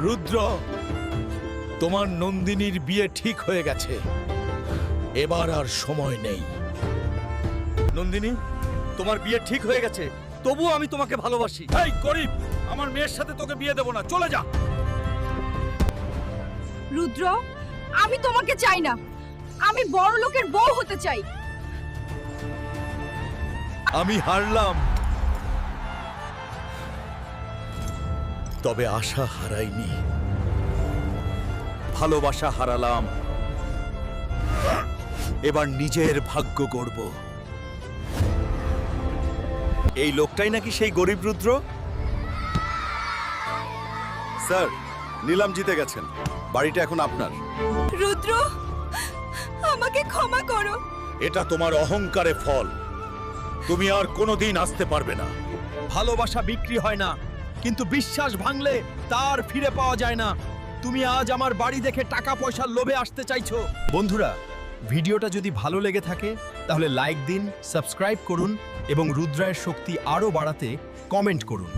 রুদ্র, তোমার নন্দিনীর বিয়ে ঠিক হয়ে গেছে, এবার আর সময় নেই। নন্দিনী, তোমার বিয়ে ঠিক হয়ে গেছে, তবুও আমি তোমাকে ভালোবাসি। এই গরিব, আমার মেয়ের সাথে তোকে বিয়ে দেব না, চলে যা। রুদ্র, আমি তোমাকে চাই না, আমি বড় লোকের বউ হতে চাই। আমি হারলাম, তবে আশা হারাইনি। ভালোবাসা হারালাম, এবার নিজের ভাগ্য গড়ব। এই লোকটাই নাকি সেই গরিব রুদ্র? স্যার, নিলাম জিতে গেছেন, বাড়িটা এখন আপনার। রুদ্র, আমাকে ক্ষমা করো। এটা তোমার অহংকারে ফল, তুমি আর কোনোদিন আসতে পারবে না। ভালোবাসা বিক্রি হয় না, কিন্তু বিশ্বাস ভাঙলে তার ফিরে পাওয়া যায় না। তুমি আজ আমার বাড়ি দেখে টাকা পয়সার লোভে আসতে চাইছো। বন্ধুরা, ভিডিওটা যদি ভালো লেগে থাকে তাহলে লাইক দিন, সাবস্ক্রাইব করুন এবং রুদ্রায়ের শক্তি আরও বাড়াতে কমেন্ট করুন।